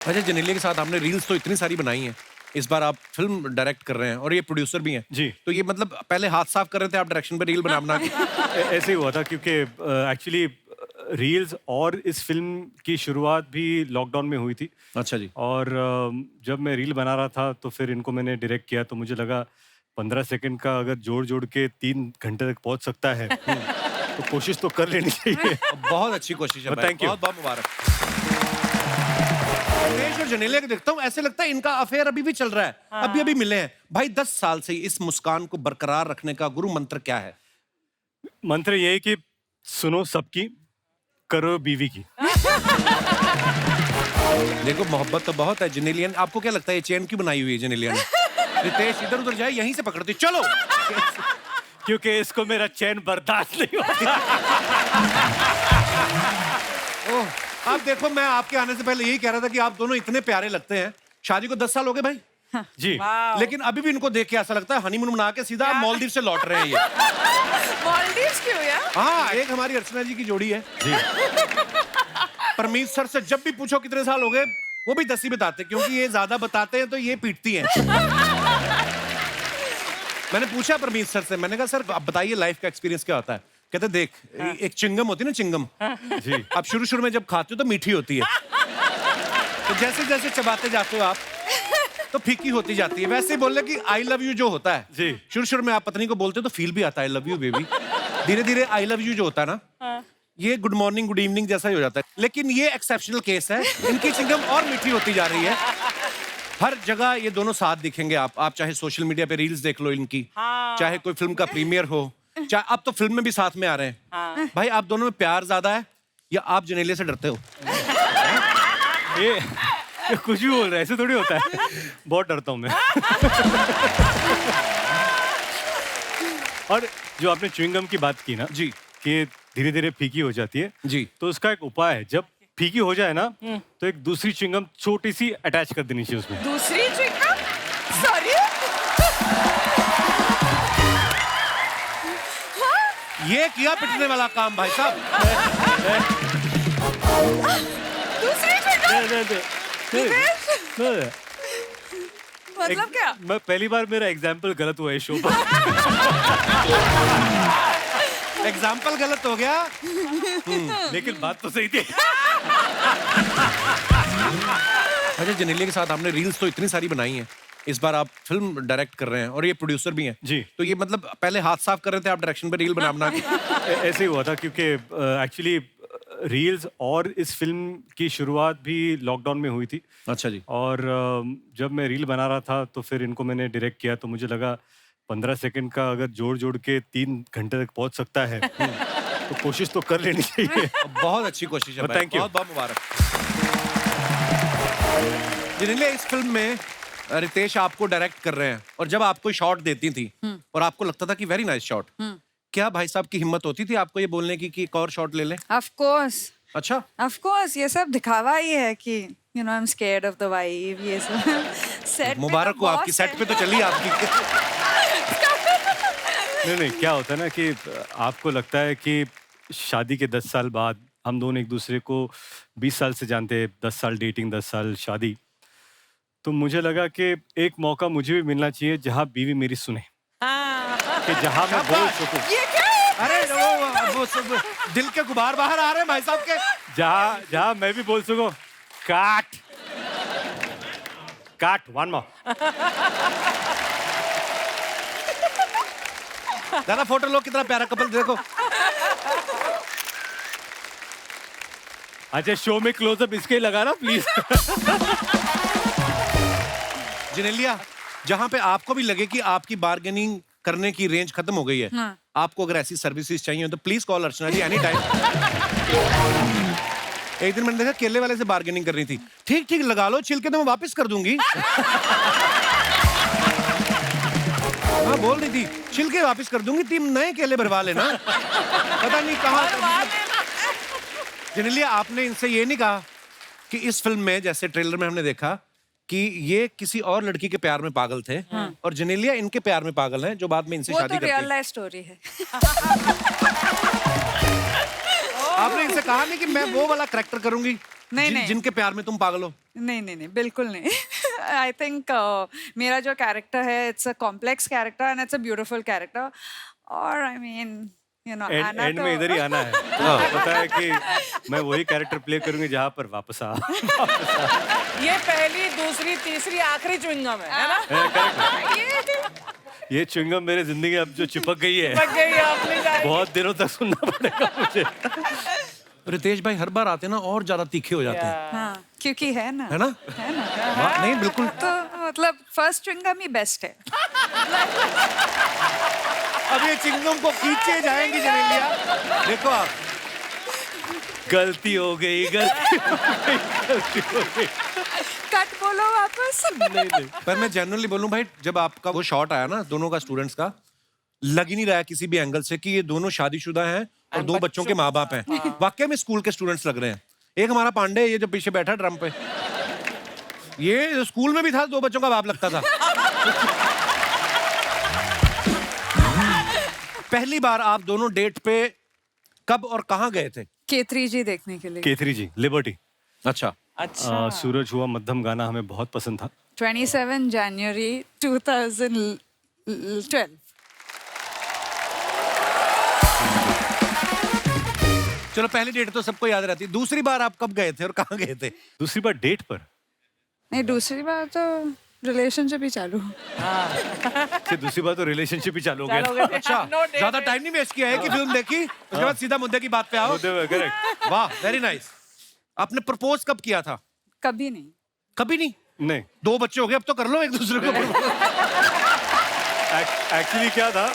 अच्छा, जेनेलिया के साथ आपने रील्स तो इतनी सारी बनाई हैं, इस बार आप फिल्म डायरेक्ट कर रहे हैं और ये प्रोड्यूसर भी हैं। जी। तो ये मतलब पहले हाथ साफ कर रहे थे आप डायरेक्शन पे रील बना के? ऐसे ही हुआ था क्योंकि एक्चुअली रील्स और इस फिल्म की शुरुआत भी लॉकडाउन में हुई थी। अच्छा जी। और जब मैं रील बना रहा था तो फिर इनको मैंने डायरेक्ट किया तो मुझे लगा 15 सेकंड का अगर जोड़ के 3 घंटे तक पहुंच सकता है तो कोशिश तो कर लेनी चाहिए। बहुत अच्छी कोशिश है भाई, Thank you. बहुत बहुत मुबारक। दिनेश और जेनेलिया को देखता हूँ, ऐसे लगता है इनका अफेयर अभी भी चल रहा है। अभी मिले हैं भाई। 10 साल से इस मुस्कान को बरकरार रखने का गुरु मंत्र क्या है? मंत्र ये है कि सुनो सबकी, करो बीवी की। देखो मोहब्बत तो बहुत है जेनेलियन। आपको क्या लगता है ये चेन क्यों बनाई हुई है जेनेलिया ने? रितेश इधर उधर जाए यहीं से पकड़ती चलो। क्योंकि इसको मेरा चैन बर्दाश्त नहीं होता। ओह, आप देखो, मैं आपके आने से पहले यही कह रहा था कि आप दोनों इतने प्यारे लगते हैं। शादी को 10 साल हो गए भाई। जी। लेकिन अभी भी इनको देख के ऐसा लगता है हनीमून मना के सीधा मालदीव से लौट रहे हैं ये। मालदीव्स क्यों यार? हाँ, एक हमारी अर्चना जी की जोड़ी है जी। परमीत सर से जब भी पूछो कितने साल हो गए, वो भी 10 ही बताते, क्योंकि ये ज्यादा बताते हैं तो ये पीटती हैं। मैंने पूछा परमीत सर से, मैंने कहा सर आप बताइए लाइफ का एक्सपीरियंस क्या होता है? कहते देख, एक चिंगम होती है ना, चिंगम। जी। आप शुरू में जब खाते हो तो मीठी होती है, तो जैसे जैसे चबाते जाते हो आप तो फीकी होती जाती है। वैसे ही बोल कि आई लव यू जो होता है, जी। शुरू में आप पत्नी को बोलते हो तो फील भी आता है आई लव यू बेबी। धीरे धीरे आई लव यू जो होता है ना, ये गुड मॉर्निंग गुड इवनिंग जैसा ही हो जाता है। लेकिन ये एक्सेप्शनल केस है, इनकी चिंगम और मीठी होती जा रही है। हर जगह ये दोनों साथ दिखेंगे। आप चाहे सोशल मीडिया पे रील्स देख लो इनकी, चाहे कोई फिल्म का प्रीमियर हो, चाहे अब तो फिल्म में भी साथ में आ रहे हैं। भाई आप दोनों में प्यार ज्यादा है या आप जेनेलिया से डरते हो? ये कुछ भी बोल रहा है, ऐसे थोड़ी होता है। बहुत डरता हूँ मैं। और जो आपने च्युइंगम की बात की ना जी कि धीरे धीरे फीकी हो जाती है, जी। तो उसका एक उपाय है, जब फीकी हो जाए ना तो एक दूसरी च्युइंगम छोटी सी अटैच कर देनी चाहिए उसमें। दूसरी च्युइंगम? सॉरी। ये किया पिटने वाला काम भाई साहब। दूसरी च्युइंगम? मतलब क्या? मैं पहली बार मेरा एग्जाम्पल गलत हुआ है शो पर। एग्जाम्पल गलत हो गया। लेकिन बात तो सही थी। अच्छा, जेनेलिया के साथ आपने रील्स तो इतनी सारी बनाई हैं, इस बार आप फिल्म डायरेक्ट कर रहे हैं और ये प्रोड्यूसर भी हैं। जी। तो ये मतलब पहले हाथ साफ कर रहे थे आप डायरेक्शन पे रील बना के? ऐसे ही हुआ था क्योंकि एक्चुअली रील्स और इस फिल्म की शुरुआत भी लॉकडाउन में हुई थी। अच्छा जी। और जब मैं रील बना रहा था तो फिर इनको मैंने डायरेक्ट किया तो मुझे लगा 15 सेकंड का अगर जोड़ के 3 घंटे तक पहुंच सकता है तो कोशिश तो कर लेनी चाहिए। बहुत अच्छी कोशिश है भाई, Thank you. बहुत बहुत मुबारक। जेनेलिया, इस फिल्म में रितेश आपको डायरेक्ट कर रहे हैं और जब आपको शॉट देती थी और आपको लगता था कि वेरी नाइस शॉट, क्या भाई साहब की हिम्मत होती थी आपको ये बोलने की कि एक और शॉट ले लें? Of course. अच्छा, Of course, ये सब दिखावा ही है कि you know I'm scared of the vibe, ये सब। Set पे मुबारक तो हो, आपकी boss सेट है। पे तो चली आपकी। नहीं, क्या होता है ना कि आपको लगता है कि शादी के 10 साल बाद हम दोनों एक दूसरे को 20 साल से जानते हैं, 10 साल डेटिंग, 10 साल शादी। तो मुझे लगा कि एक मौका मुझे भी मिलना चाहिए जहाँ बीवी मेरी सुने, कि जहाँ मैं बोल सकूं, ये क्या है? अरे वो सब दिल के गुबार बाहर आ रहे हैं भाई साहब के। जहाँ मैं भी बोल सकूं, काट वन मोर। दादा फोटो लो, कितना प्यारा कपल देखो। अच्छा, शो में क्लोजअप इसके ही लगा ना प्लीज। जेनेलिया, जहाँ पे आपको भी लगे कि आपकी बार्गेनिंग करने की रेंज खत्म हो गई है, आपको अगर ऐसी सर्विसेज चाहिए तो please call Archana ji any time. एक दिन मैंने देखा केले वाले से बार्गेनिंग करनी थी। ठीक लगा लो, छिलके तो मैं वापस कर दूंगी। हाँ, बोल रही थी छिलके वापस कर दूंगी, 3 नए केले भरवा लेना। पता नहीं कहाँ। जेनेलिया, आपने इनसे ये नहीं कहा कि इस फिल्म में, जैसे ट्रेलर में हमने देखा कि ये किसी और लड़की के प्यार में पागल थे और जेनेलिया इनके प्यार में पागल हैं, जो बाद में इनसे वो शादी तो करती रियल है। लाइफ स्टोरी है। आपने इनसे कहा नहीं कि मैं वो वाला करैक्टर करूंगी नहीं नहीं जिनके प्यार में तुम पागल हो? नहीं बिल्कुल नहीं. आई थिंक मेरा जो कैरेक्टर है it's a complex character and it's a beautiful character. और आई मीन यू नो आना एंड तो में इधर ही आना है. तो पता है कि मैं वही कैरेक्टर प्ले करूंगी जहाँ पर वापस आ. ये पहली, दूसरी, तीसरी, आखिरी च्युइंगम है ना? ये च्युइंगम मेरे जिंदगी अब जो चिपक गई है, लग गई है अपनी जान. बहुत दिनों तक सुनना पड़ेगा मुझे. रितेश भाई हर बार आते हैं ना और ज्यादा तीखे हो जाते हैं, हाँ क्योंकि है ना है ना? वाह, नहीं बिल्कुल. तो मतलब फर्स्ट च्युइंगम ही बेस्ट है. अब ये चिंगम को खींचे जाएंगी जनेलिया. देखो आप, गलती हो गई. गलती हो गई. कट बोलो वापस. नहीं. पर मैं जनरली बोलूं भाई, जब आपका वो शॉट आया ना दोनों का स्टूडेंट्स का, लग ही नहीं रहा है किसी भी एंगल से कि ये दोनों शादीशुदा हैं और दो बच्चों के माँ बाप हैं. वाकई में स्कूल के स्टूडेंट्स लग रहे हैं. एक हमारा पांडे, ये जो पीछे बैठा ड्रम पे, ये स्कूल में भी था, दो बच्चों का बाप लगता था. पहली बार आप दोनों डेट पे कब और कहाँ गए थे? K3G देखने के लिए. K3 जी, लिबर्टी. अच्छा. अच्छा. सूरज हुआ मध्यम गाना हमें बहुत पसंद था. 27 January 2012. चलो पहली डेट तो सबको याद रहती है. दूसरी बार आप कब गए थे और कहाँ गए थे? दूसरी बार डेट पर. नहीं दूसरी बार तो रिलेशनशिप ही चालू. फिर दूसरी बार तो रिलेशनशिप ही चालू हो चलो गया. गए. अच्छा, No date. ज्यादा टाइम नहीं वेस्ट किया है कि फिल्म देखी उसके बाद सीधा मुद्दे की बात पे आओ. करेक्ट. वाह, वेरी नाइस. आपने प्रपोज कब किया था? कभी नहीं. कभी नहीं. नहीं, दो बच्चे हो गए, अब तो कर लो एक दूसरे को. एक्चुअली क्या था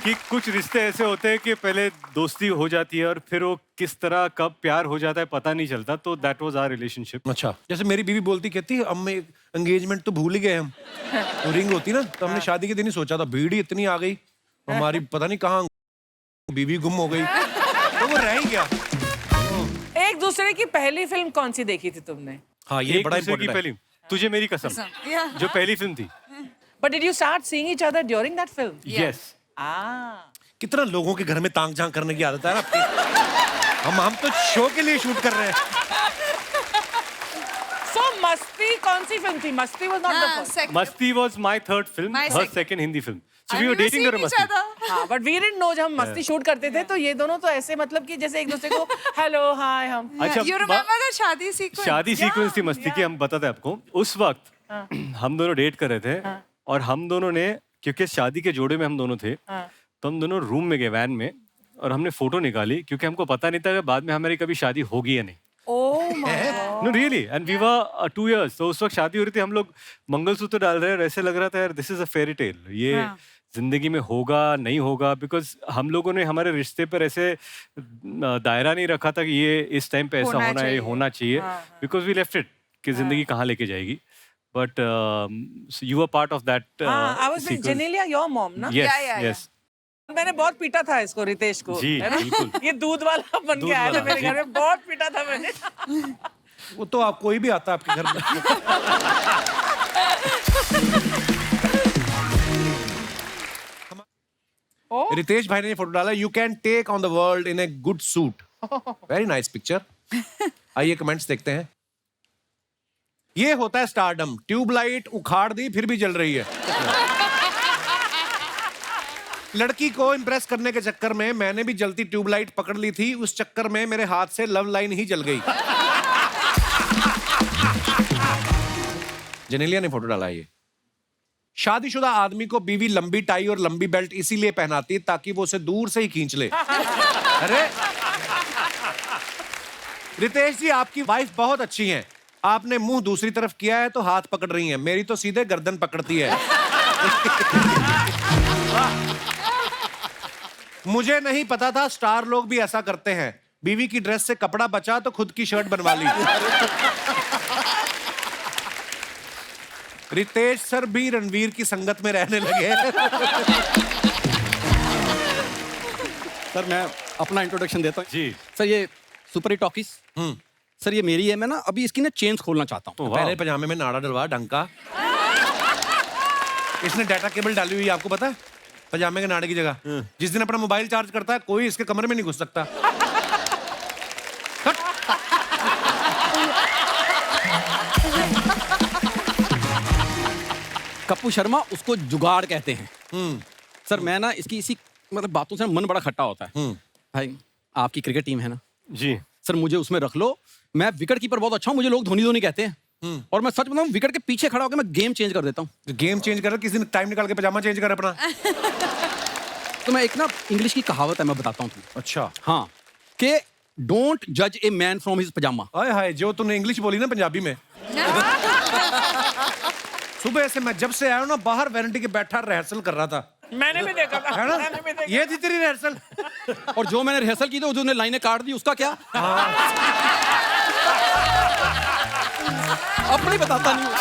कि कुछ रिश्ते ऐसे होते हैं कि पहले दोस्ती हो जाती है और फिर वो किस तरह कब प्यार हो जाता है पता नहीं चलता. तो दैट वाज आवर रिलेशनशिप. अच्छा, जैसे मेरी बीवी बोलती, कहती अब मैं एंगेजमेंट तो भूल ही गए हम. तो रिंग होती ना, तो हमने शादी के दिन ही सोचा था. भीड़ ही इतनी आ गई, हमारी पता नहीं कहाँ बीवी गुम हो गई, तो वो रह ही गया. एक दूसरे की पहली फिल्म कौन सी देखी थी तुमने? हाँ, ये बड़ा की इम्पोर्टेंट है. पहली तुझे मेरी कसम, Yeah. जो पहली फिल्म थी. But did you start seeing each other during that film? Yes. Ah. कितना लोगों के घर में तांग झांक करने की आदत है ना आपकी. हम तो शो के लिए शूट कर रहे हैं. So मस्ती कौन सी फिल्म थी? मस्ती was not the first. Masti was my third film, My her second. Second Hindi film. So we were dating और मस्ती. हाँ, but we didn't know जब हम मस्ती शूट करते थे तो ये दोनों तो ऐसे मतलब कि जैसे एक दूसरे को हेलो हाय हम. अच्छा, You remember the शादी sequence? शादी सीक्वेंस थी मस्ती की. हम बताते हैं आपको. उस वक्त हम दोनों डेट कर रहे थे और हम दोनों ने, क्योंकि शादी के जोड़े में हम दोनों थे, तो हम दोनों रूम में गए वैन में और हमने फोटो निकाली क्योंकि हमको पता नहीं था कि बाद में हमारी कभी शादी होगी या नहीं. Oh my God. No really. And we were 2 years. तो उस वक्त शादी हो रही थी, हम लोग मंगलसूत्र डाल रहे हैं और ऐसे लग रहा था यार this is a fairy tale. ये जिंदगी में होगा नहीं होगा, बिकॉज हम लोगों ने हमारे रिश्ते पर ऐसे दायरा नहीं रखा था कि ये इस टाइम पे ऐसा होना होना है, ये चाहिए. होना चाहिए, बिकॉज वी लेफ्ट इट कि जिंदगी कहाँ लेके जाएगी. But you are part of that. हाँ, I was with Janelia, your mom ना? Yes Yeah. यस. मैंने बहुत पीटा था इसको, रितेश को. जी, है ना? बिल्कुल. ये दूध वाला बन दूध के आया था वाला, मेरे जी. घर में, बहुत पीटा था मैंने. वो तो आप कोई भी आता है आपके घर में. Oh. रितेश भाई ने ये फोटो डाला. You can take on the world in a good suit. Very nice picture. आइए कमेंट्स देखते हैं. ये होता है स्टारडम. ट्यूबलाइट उखाड़ दी फिर भी जल रही है. लड़की को इम्प्रेस करने के चक्कर में मैंने भी जलती ट्यूबलाइट पकड़ ली थी. उस चक्कर में मेरे हाथ से लव लाइन ही जल गई. जेनेलिया ने फोटो डाला है ये. शादीशुदा आदमी को बीवी लंबी टाई और लंबी बेल्ट इसीलिए पहनाती है ताकि वो उसे दूर से ही खींच ले. अरे रितेश जी, आपकी वाइफ बहुत अच्छी हैं. आपने मुंह दूसरी तरफ किया है तो हाथ पकड़ रही हैं. मेरी तो सीधे गर्दन पकड़ती है. मुझे नहीं पता था स्टार लोग भी ऐसा करते हैं. बीवी की ड्रेस से कपड़ा बचा तो खुद की शर्ट बनवा ली. रितेश सर भी रणवीर की संगत में रहने लगे. सर मैं अपना इंट्रोडक्शन देता हूँ. जी. सर ये सुपर हिट टॉकीज. सर ये मेरी है. मैं ना अभी इसकी ना चेंज खोलना चाहता हूँ. वाह. पहले पजामे में नाड़ा डलवा ढंग का. इसने डाटा केबल डाली हुई है, आपको पता है, पजामे के नाड़े की जगह. जिस दिन अपना मोबाइल चार्ज करता है कोई इसके कमरे में नहीं घुस सकता. कप्पू शर्मा उसको जुगाड़ कहते हैं। सर मैं ना इसकी इसी मतलब बातों से मन बड़ा खट्टा होता है। भाई आपकी क्रिकेट टीम है ना, जी सर मुझे उसमें रख लो। मैं विकेट कीपर बहुत अच्छा हूँ, मुझे लोग धोनी धोनी कहते हैं। और मैं सच बताऊं, विकेट के पीछे खड़ा होकर मैं गेम चेंज कर देता हूँ। गेम चेंज कर, किसी ने टाइम निकाल के पजामा चेंज कर अपना। तो मैं एक ना इंग्लिश की कहावत है, मैं बताता हूँ तुम्हें। अच्छा। हाँ, कि डोंट जज ए मैन फ्रॉम हिज पजामा। हाय हाय, जो तूने इंग्लिश बोली ना पंजाबी में। सुबह से मैं जब से आया हूं ना, बाहर वैनिटी के बैठा रिहर्सल कर रहा था, मैंने भी देखा था, है ना? मैंने भी देखा। ये थी तेरी रिहर्सल। और जो मैंने रिहर्सल की थी, जो लाइनें काट दी, उसका क्या? अपनी बताता नहीं हूँ।